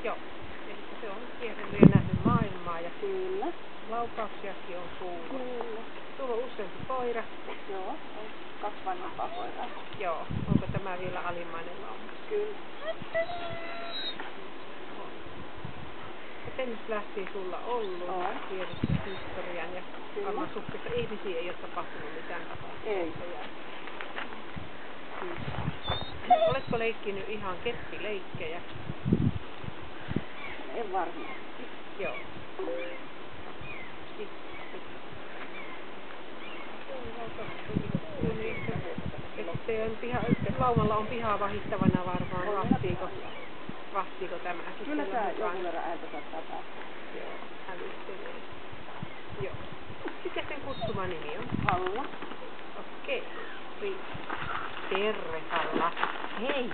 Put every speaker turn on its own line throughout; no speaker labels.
Joo. Eli se on kierrellyt ja nähnyt maailmaa ja
Kyllä.
laukauksiakin on kuullut.
Kyllä.
Sulla on useampi koira.
Joo, on 2 vanhempaa koiraa.
Joo. Onko tämä vielä alimmainen lauma?
Kyllä.
Ja Pennis lähti sulla ollut.
On.
Tiedät historian ja varmaan suhteessa ihmisiin ei ole tapahtunut mitään katastrofia.
Ei.
Oletko leikkinyt ihan keppileikkejä?
En varmasti.
Joo. Laumalla on pihaa vahittavana varmaan. Vahtiiko tämäkin?
Kyllä tämä jonkun verran ääntä saattaa päästä.
Joo, hälyttelee. Joo. Mikä sen kutsuma nimi on?
Halla.
Okei. Terve, Halla. Hei.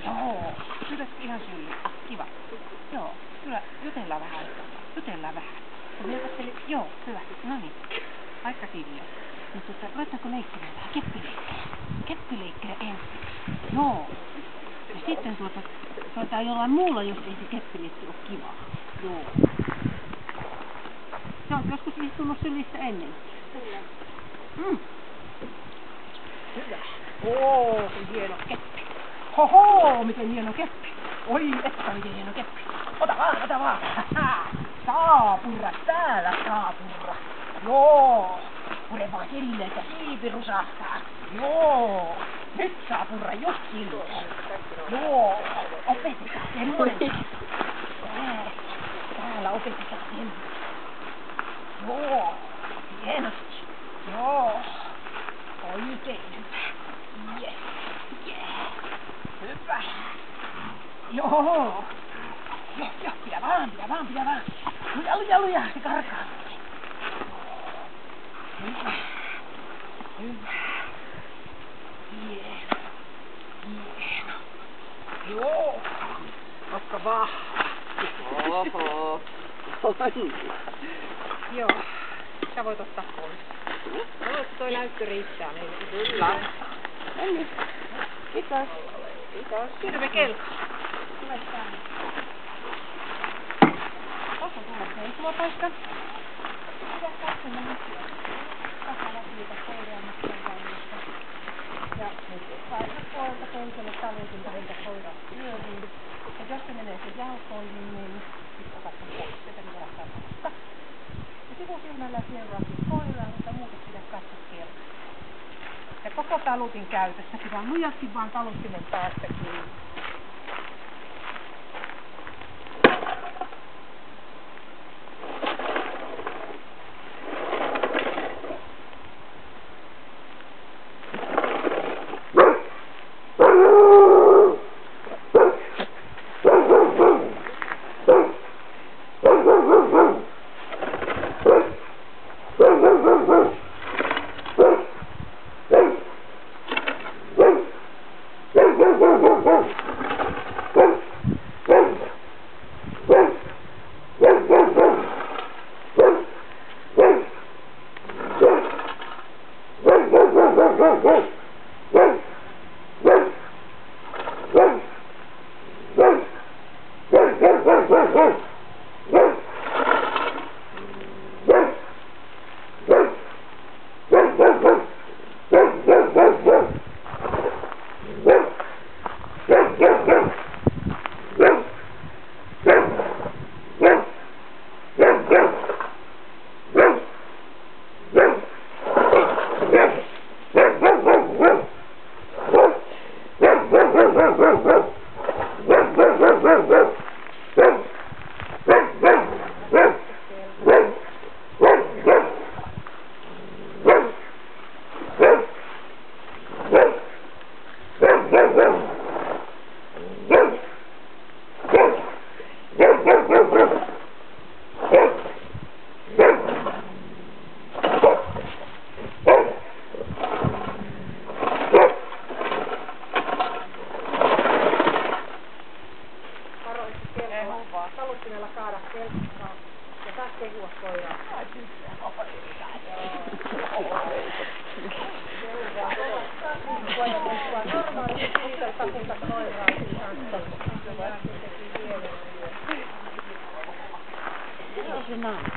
Joo, kyllä ihan syllistä. Kiva. Joo, kyllä jutellaan vähän aikaa. Jutellaan vähän. Joo, hyvä. No niin. Aika kiviä. Mutta ruvettaanko leikkimään vähän keppileikkejä? Keppileikkejä ensin. Joo. Ja sitten ruvetaan jollain muulla, jos ei se keppiliikki ole kivaa. Joo. Sä oot joskus istunut sylissä ennen.
Kyllä.
Hyvä. Kuin hieno keppi. Hoho, miten hieno keppi. Oi, että miten hieno keppi. Ota vaan. Saa purra, täällä saa purra. Joo. Pure vaan silleen, että siipi rusahtaa. Joo. Nyt saa purra just silleen. Joo. Opetetaan semmoinen. Täällä opetetaan semmoinen. Joo. Hienosti. Joo. Oikein hyvä. Yes. Hyvä. Joo. Joo, pidä vaan. Luja, se karkaa. Hyvä. Hieno. Joo. Otka vaan.
Oho.
Joo. Sä voit ottaa pois. Luulen, että toi näyttö riittää meille.
Kyllä. Menni. Kiitos.
Hirve kelko.
Tule tänne. Tässä on tulla seisomapaikka. Pidä katsella nyt. Takana siitä koiraamasta kannasta. Ja sairaan puolelta toiselle taljentilta niitä koiraa pyörii. Ja jos se menee sen jalkoihin, niin sitten otat sen pois. Sieltä niin lähtee vasta. Ja sivusilmällä seuraa siis koiraa, mutta muuten pidä katsoa kertaa. Ja koko talutin käytössäkin, vaan lujasti vaan taluttimen päästä kiinni.
Taluttimella kaada kelkkaa. taas kehua koiraa. Normaalisti siitä taputa koiraa ihan
se nainen.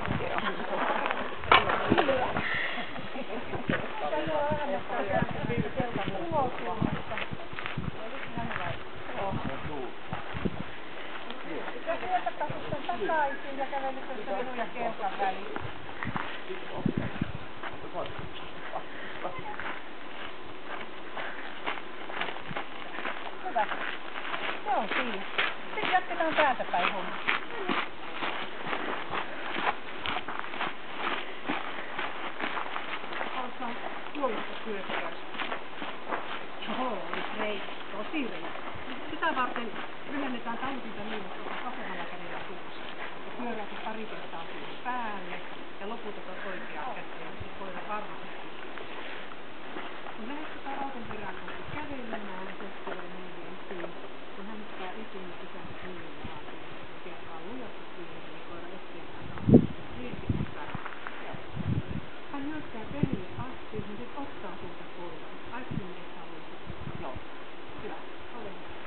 Takaisin ja kävellyt tuossa minun ja kelkan väliin. Hyvä. Se on siinä. Sitten jatketaan täältä päin homma. Alkaa puolesta syökkäys. Joo, oli reikä. Tosi reikä. Sitä varten lyhennetään talutinta niin, että otat vasemmalla kädellä suussa. Ja pyöräät pari kertaa siihen päälle ja loput otat oikeaan käteen, niin se koira varmasti. Kun lähdetään auton perään kohti kävelemään, sessioon esiin. Kun hän hyppää esiin, niin pysähdyt niin jalasiin. Ja kertaa lujasti siihen, eli koira eteenpäin liikkeelle päälle. Hän hyökkää perille asti, niin sitten ottaa sulta koiran. Aikaisemmin et haluaisi. Joo. Hyvä. Ole hyvä.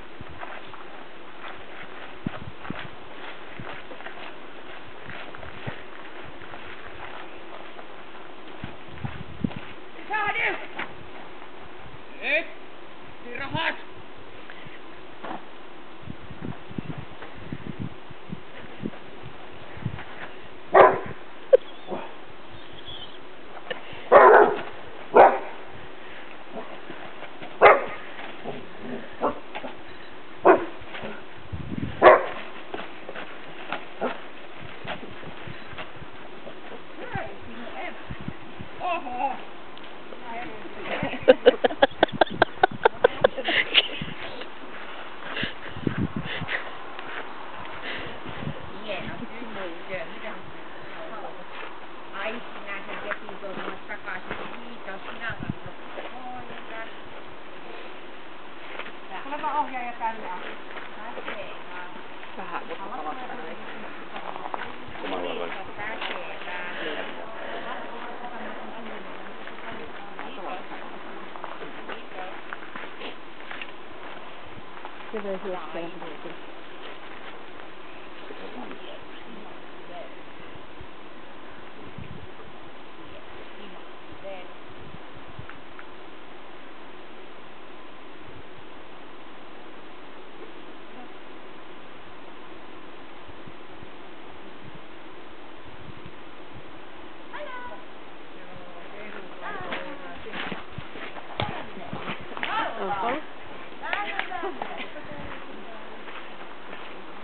Oleva ohjaaja tänne asti.
Vähän mutkalla näin. Kumalla voi. Se vei syökkään.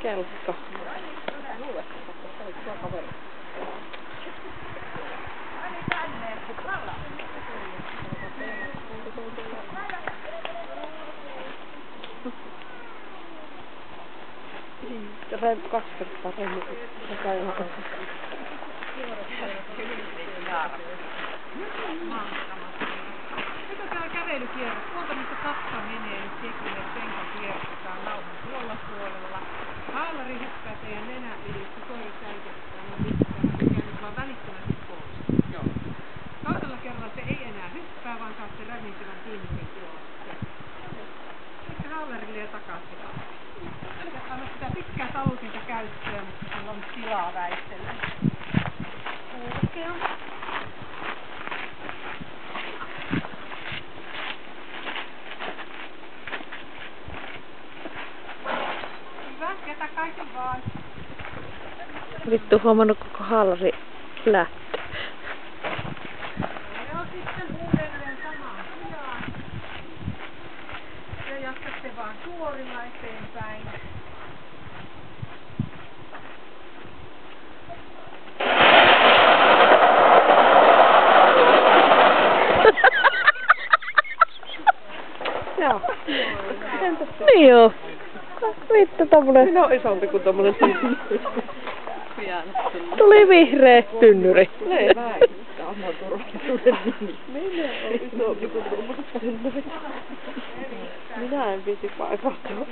Kelkka. Räim 2 kertaa Remmi.
Nyt on täällä kävelykierros. Tuolta mistä takka menee nyt Sekille penkan kierrostetaan nauhan tuolla puolella. Haalari hyppää teidän nenä yli, koira säikähtää ja nyt vaan välittömästi pois. Joo. Toisella kerralla se ei enää hyppää, vaan saatte rämisevän tiinurin tuolla. Ehkä haalarille ja takaisin. Anna sitä pitkää talutinta käyttöön, mutta sillä on tilaa väistellä. Kulkea. Hyvä, jätä kaiken vaan.
Vittu huomannut koko haalari lähtee.
Joo, sitten uudelleen samaan sijaan. Ja jatkatte vaan suorilla eteenpäin.
Joo. Niin joo. Vittu tommonen.
Minä on isompi kuin tommonen tynnyri.
Tuli vihreä tynnyri.
Ei väitä. Anna turvallisuuden nimi. Minä on isompi kuin tommonen tynnyri. Minä en viisi paikautua.